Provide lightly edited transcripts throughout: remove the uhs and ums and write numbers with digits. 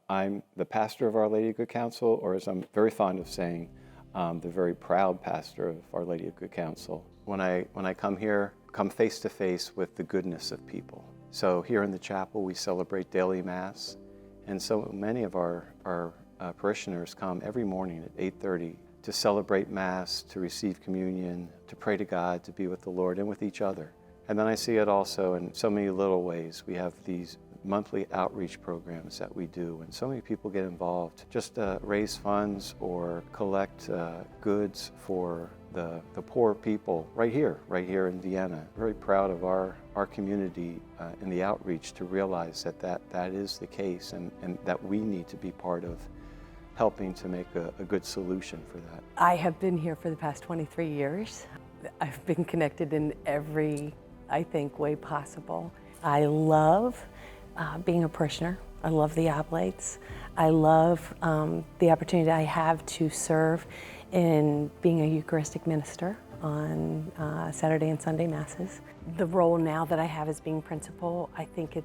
I'm the pastor of Our Lady of Good Counsel, or as I'm very fond of saying, the very proud pastor of Our Lady of Good Counsel. When I come here, come face to face with the goodness of people. So here in the chapel, we celebrate daily Mass, and so many of our parishioners come every morning at 8:30 to celebrate Mass, to receive communion, to pray to God, to be with the Lord and with each other. And then I see it also in so many little ways. We have these monthly outreach programs that we do, and so many people get involved, just raise funds or collect goods for the poor people right here in Vienna. Very proud of our community in the outreach to realize that is the case, and that we need to be part of helping to make a good solution for that. I have been here for the past 23 years. I've been connected in every, I think, way possible. I love being a parishioner. I love the oblates. I love the opportunity I have to serve in being a Eucharistic minister on Saturday and Sunday Masses. The role now that I have as being principal, I think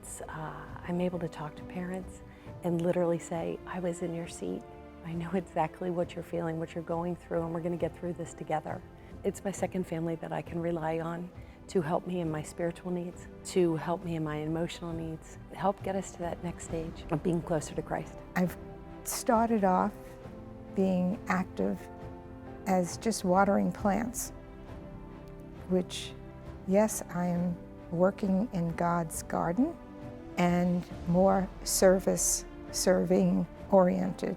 I'm able to talk to parents and literally say, I was in your seat. I know exactly what you're feeling, what you're going through, and we're going to get through this together. It's my second family that I can rely on to help me in my spiritual needs, to help me in my emotional needs, help get us to that next stage of being closer to Christ. I've started off being active as just watering plants, which, yes, I am working in God's garden and more serving oriented.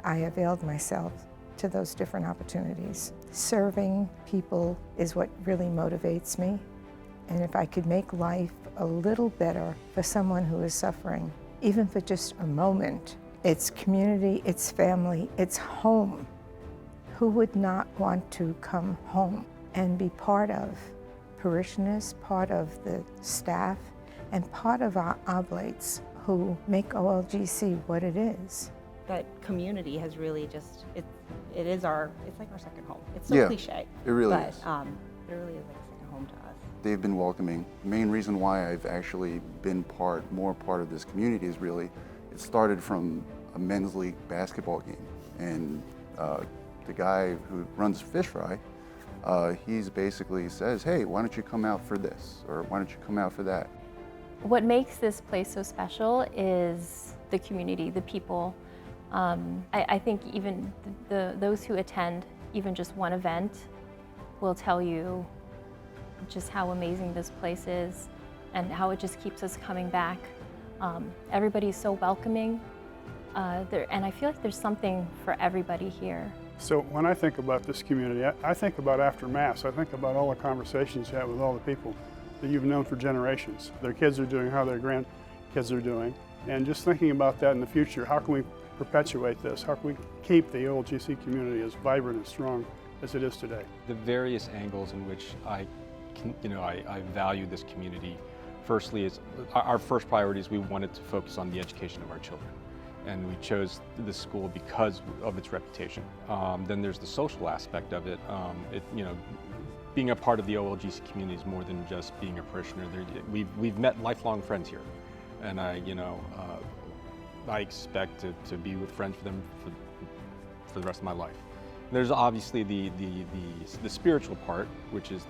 I availed myself to those different opportunities. Serving people is what really motivates me. And if I could make life a little better for someone who is suffering, even for just a moment, it's community, it's family, it's home. Who would not want to come home and be part of parishioners, part of the staff, and part of our oblates who make OLGC what it is? That community has really just, it's like our second home. It's so cliche. It really but, is. It really is like a second home to us. They've been welcoming. The main reason why I've actually been more part of this community is really, it started from a men's league basketball game. And the guy who runs Fish Fry, he's basically says, hey, why don't you come out for this? Or why don't you come out for that? What makes this place so special is the community, the people. I think even those who attend even just one event will tell you just how amazing this place is and how it just keeps us coming back. Everybody's so welcoming, and I feel like there's something for everybody here. So when I think about this community, I think about after Mass. I think about all the conversations you have with all the people that you've known for generations. Their kids are doing, how their grandkids are doing, and just thinking about that in the future. How can we perpetuate this? How can we keep the OLGC community as vibrant and strong as it is today? The various angles in which I value this community. Firstly, is our first priority is we wanted to focus on the education of our children, and we chose this school because of its reputation. Then there's the social aspect of it. Being a part of the OLGC community is more than just being a parishioner. We've met lifelong friends here, and I expect to be with friends for them for the rest of my life. There's obviously the spiritual part, which is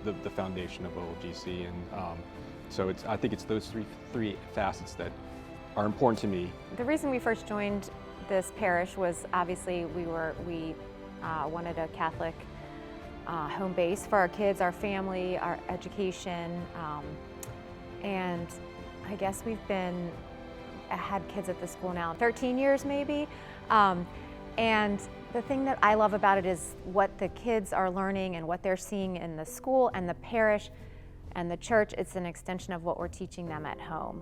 the foundation of OLGC, and so I think it's those three facets that are important to me. The reason we first joined this parish was obviously we wanted a Catholic home base for our kids, our family, our education, and I guess we've had kids at the school now 13 years maybe, and the thing that I love about it is what the kids are learning and what they're seeing in the school and the parish and the church. It's an extension of what we're teaching them at home.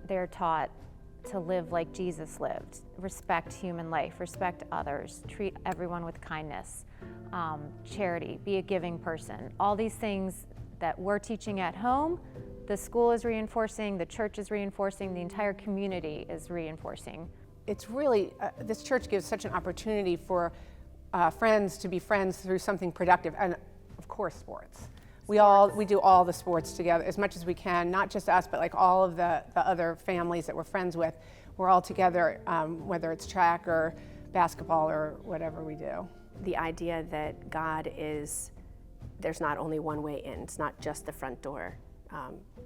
They're taught to live like Jesus lived, respect human life, respect others, treat everyone with kindness, charity, be a giving person. All these things that we're teaching at home, the school is reinforcing, the church is reinforcing, the entire community is reinforcing. It's really, this church gives such an opportunity for friends to be friends through something productive, and of course sports. We do all the sports together as much as we can, not just us, but like all of the other families that we're friends with. We're all together, whether it's track or basketball or whatever we do. The idea that God is, there's not only one way in, it's not just the front door.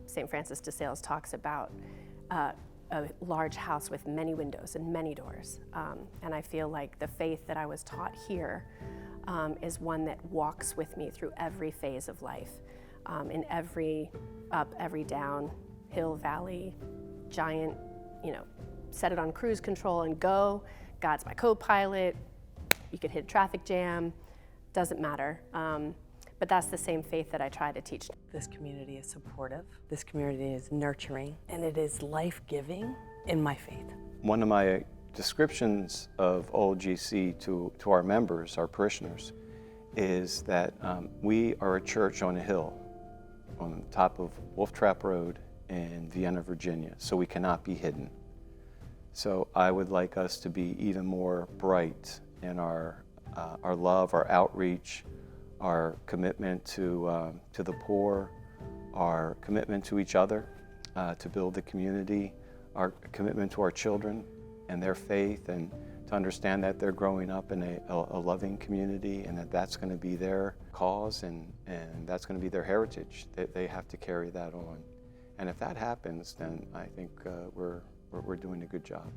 St. Francis de Sales talks about a large house with many windows and many doors. And I feel like the faith that I was taught here is one that walks with me through every phase of life, in every up, every down, hill, valley, giant, set it on cruise control and go. God's my co-pilot. You could hit a traffic jam, doesn't matter. But that's the same faith that I try to teach. This community is supportive, this community is nurturing, and it is life-giving in my faith. One of my descriptions of OLGC to our members, our parishioners, is that we are a church on a hill on top of Wolf Trap Road in Vienna, Virginia, so we cannot be hidden. So I would like us to be even more bright in our love, our outreach, our commitment to the poor, our commitment to each other, to build the community, our commitment to our children and their faith, and to understand that they're growing up in a loving community, and that's going to be their cause, and that's going to be their heritage. They have to carry that on. And if that happens, then I think we're doing a good job.